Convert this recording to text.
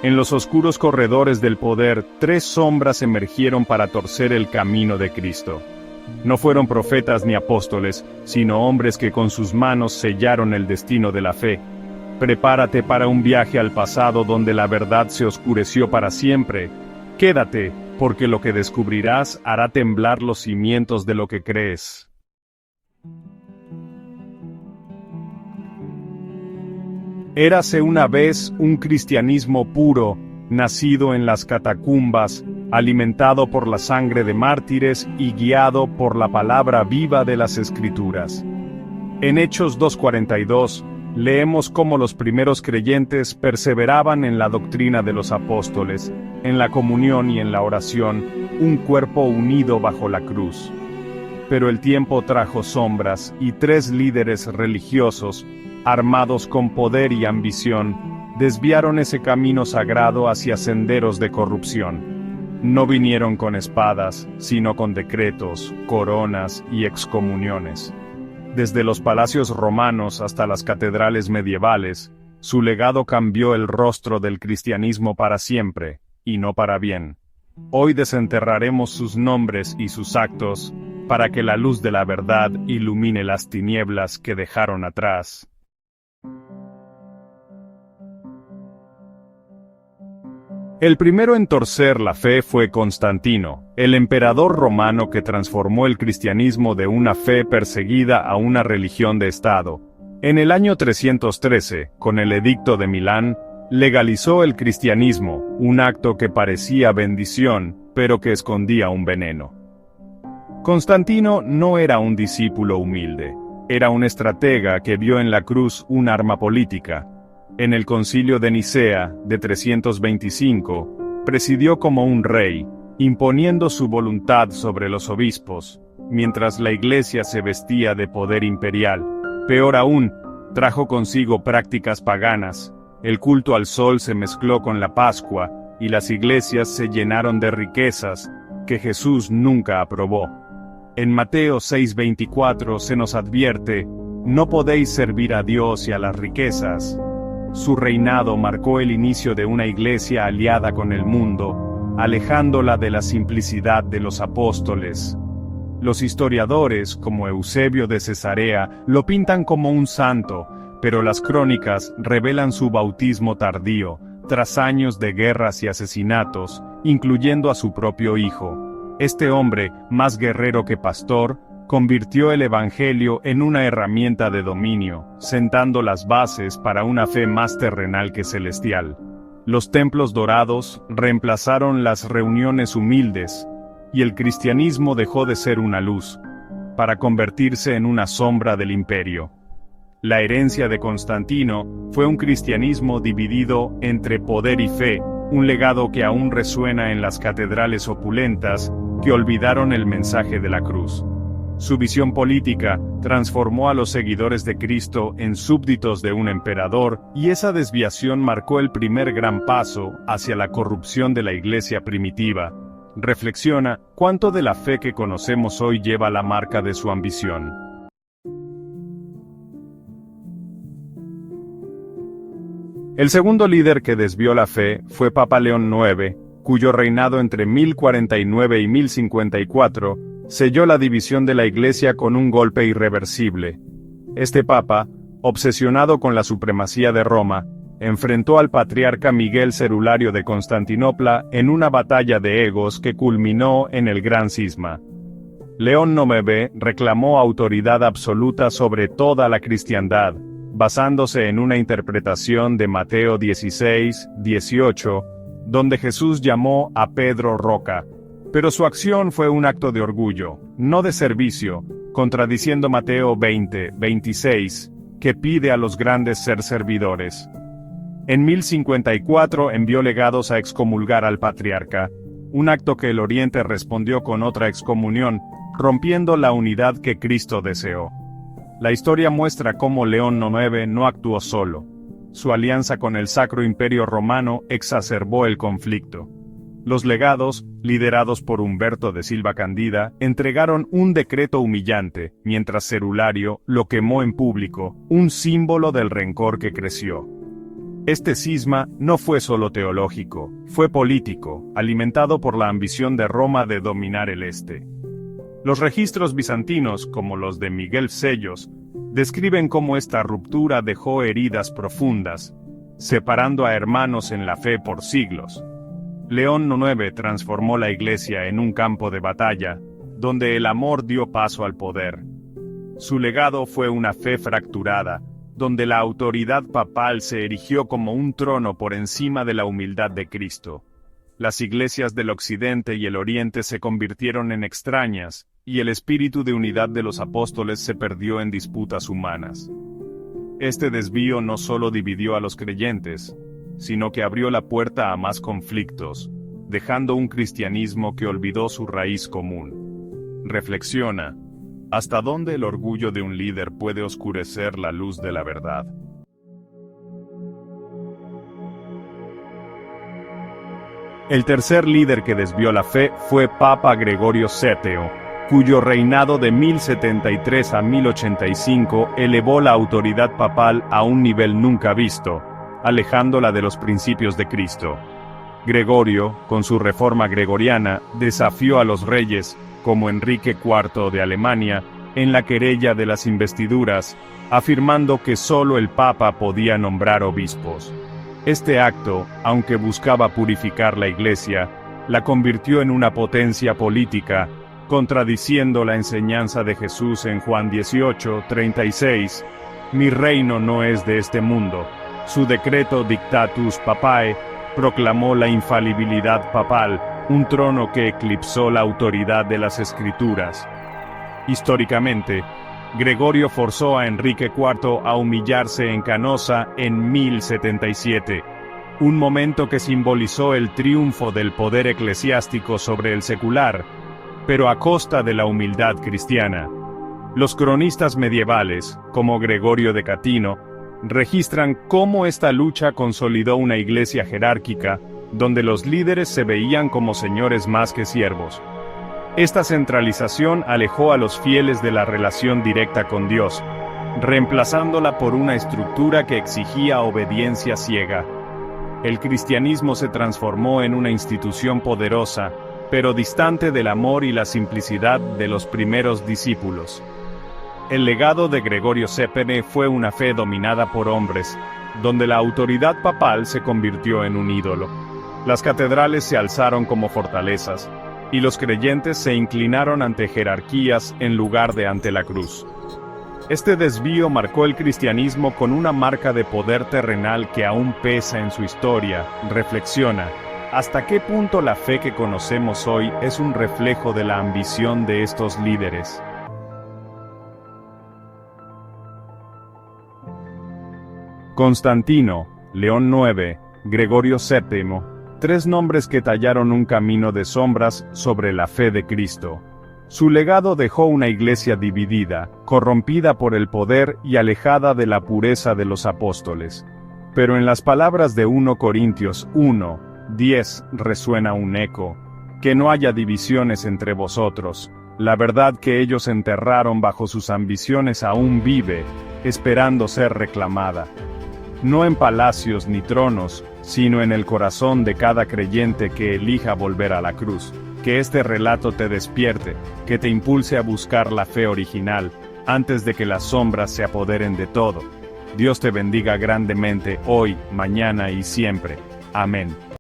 En los oscuros corredores del poder, 3 sombras emergieron para torcer el camino de Cristo. No fueron profetas ni apóstoles, sino hombres que con sus manos sellaron el destino de la fe. Prepárate para un viaje al pasado donde la verdad se oscureció para siempre. Quédate, porque lo que descubrirás hará temblar los cimientos de lo que crees. Érase una vez un cristianismo puro, nacido en las catacumbas, alimentado por la sangre de mártires y guiado por la palabra viva de las Escrituras. En Hechos 2:42, leemos cómo los primeros creyentes perseveraban en la doctrina de los apóstoles, en la comunión y en la oración, un cuerpo unido bajo la cruz. Pero el tiempo trajo sombras y 3 líderes religiosos, armados con poder y ambición, desviaron ese camino sagrado hacia senderos de corrupción. No vinieron con espadas, sino con decretos, coronas y excomuniones. Desde los palacios romanos hasta las catedrales medievales, su legado cambió el rostro del cristianismo para siempre, y no para bien. Hoy desenterraremos sus nombres y sus actos, para que la luz de la verdad ilumine las tinieblas que dejaron atrás. El primero en torcer la fe fue Constantino, el emperador romano que transformó el cristianismo de una fe perseguida a una religión de Estado. En el año 313, con el Edicto de Milán, legalizó el cristianismo, un acto que parecía bendición, pero que escondía un veneno. Constantino no era un discípulo humilde, era un estratega que vio en la cruz un arma política. En el Concilio de Nicea, de 325, presidió como un rey, imponiendo su voluntad sobre los obispos, mientras la Iglesia se vestía de poder imperial. Peor aún, trajo consigo prácticas paganas, el culto al sol se mezcló con la Pascua, y las iglesias se llenaron de riquezas, que Jesús nunca aprobó. En Mateo 6:24 se nos advierte, no podéis servir a Dios y a las riquezas. Su reinado marcó el inicio de una iglesia aliada con el mundo, alejándola de la simplicidad de los apóstoles. Los historiadores, como Eusebio de Cesarea, lo pintan como un santo, pero las crónicas revelan su bautismo tardío, tras años de guerras y asesinatos, incluyendo a su propio hijo. Este hombre, más guerrero que pastor, convirtió el Evangelio en una herramienta de dominio, sentando las bases para una fe más terrenal que celestial. Los templos dorados reemplazaron las reuniones humildes, y el cristianismo dejó de ser una luz, para convertirse en una sombra del imperio. La herencia de Constantino fue un cristianismo dividido entre poder y fe, un legado que aún resuena en las catedrales opulentas que olvidaron el mensaje de la cruz. Su visión política transformó a los seguidores de Cristo en súbditos de un emperador, y esa desviación marcó el primer gran paso hacia la corrupción de la iglesia primitiva. Reflexiona, ¿cuánto de la fe que conocemos hoy lleva la marca de su ambición? El segundo líder que desvió la fe fue Papa León IX, cuyo reinado entre 1049 y 1054 selló la división de la Iglesia con un golpe irreversible. Este papa, obsesionado con la supremacía de Roma, enfrentó al patriarca Miguel Cerulario de Constantinopla en una batalla de egos que culminó en el Gran Cisma. León IX reclamó autoridad absoluta sobre toda la cristiandad, basándose en una interpretación de Mateo 16:18, donde Jesús llamó a Pedro roca. Pero su acción fue un acto de orgullo, no de servicio, contradiciendo Mateo 20:26, que pide a los grandes ser servidores. En 1054 envió legados a excomulgar al patriarca, un acto que el Oriente respondió con otra excomunión, rompiendo la unidad que Cristo deseó. La historia muestra cómo León IX no actuó solo. Su alianza con el Sacro Imperio Romano exacerbó el conflicto. Los legados, liderados por Humberto de Silva Candida, entregaron un decreto humillante, mientras Cerulario lo quemó en público, un símbolo del rencor que creció. Este cisma no fue solo teológico, fue político, alimentado por la ambición de Roma de dominar el este. Los registros bizantinos, como los de Miguel Sellos, describen cómo esta ruptura dejó heridas profundas, separando a hermanos en la fe por siglos. León IX transformó la Iglesia en un campo de batalla, donde el amor dio paso al poder. Su legado fue una fe fracturada, donde la autoridad papal se erigió como un trono por encima de la humildad de Cristo. Las iglesias del Occidente y el Oriente se convirtieron en extrañas, y el espíritu de unidad de los apóstoles se perdió en disputas humanas. Este desvío no solo dividió a los creyentes, sino que abrió la puerta a más conflictos, dejando un cristianismo que olvidó su raíz común. Reflexiona. ¿Hasta dónde el orgullo de un líder puede oscurecer la luz de la verdad? El tercer líder que desvió la fe fue Papa Gregorio VII, cuyo reinado de 1073 a 1085 elevó la autoridad papal a un nivel nunca visto, alejándola de los principios de Cristo. Gregorio, con su reforma gregoriana, desafió a los reyes, como Enrique IV de Alemania, en la querella de las investiduras, afirmando que solo el Papa podía nombrar obispos. Este acto, aunque buscaba purificar la Iglesia, la convirtió en una potencia política, contradiciendo la enseñanza de Jesús en Juan 18:36, «Mi reino no es de este mundo». Su decreto Dictatus Papae proclamó la infalibilidad papal, un trono que eclipsó la autoridad de las Escrituras. Históricamente, Gregorio forzó a Enrique IV a humillarse en Canosa en 1077, un momento que simbolizó el triunfo del poder eclesiástico sobre el secular, pero a costa de la humildad cristiana. Los cronistas medievales, como Gregorio de Catino, registran cómo esta lucha consolidó una iglesia jerárquica, donde los líderes se veían como señores más que siervos. Esta centralización alejó a los fieles de la relación directa con Dios, reemplazándola por una estructura que exigía obediencia ciega. El cristianismo se transformó en una institución poderosa, pero distante del amor y la simplicidad de los primeros discípulos. El legado de Gregorio VII fue una fe dominada por hombres, donde la autoridad papal se convirtió en un ídolo. Las catedrales se alzaron como fortalezas, y los creyentes se inclinaron ante jerarquías en lugar de ante la cruz. Este desvío marcó el cristianismo con una marca de poder terrenal que aún pesa en su historia. Reflexiona, ¿hasta qué punto la fe que conocemos hoy es un reflejo de la ambición de estos líderes? Constantino, León IX, Gregorio VII, tres nombres que tallaron un camino de sombras sobre la fe de Cristo. Su legado dejó una iglesia dividida, corrompida por el poder y alejada de la pureza de los apóstoles. Pero en las palabras de 1 Corintios 1:10 resuena un eco: que no haya divisiones entre vosotros. La verdad que ellos enterraron bajo sus ambiciones aún vive, esperando ser reclamada. No en palacios ni tronos, sino en el corazón de cada creyente que elija volver a la cruz. Que este relato te despierte, que te impulse a buscar la fe original, antes de que las sombras se apoderen de todo. Dios te bendiga grandemente hoy, mañana y siempre. Amén.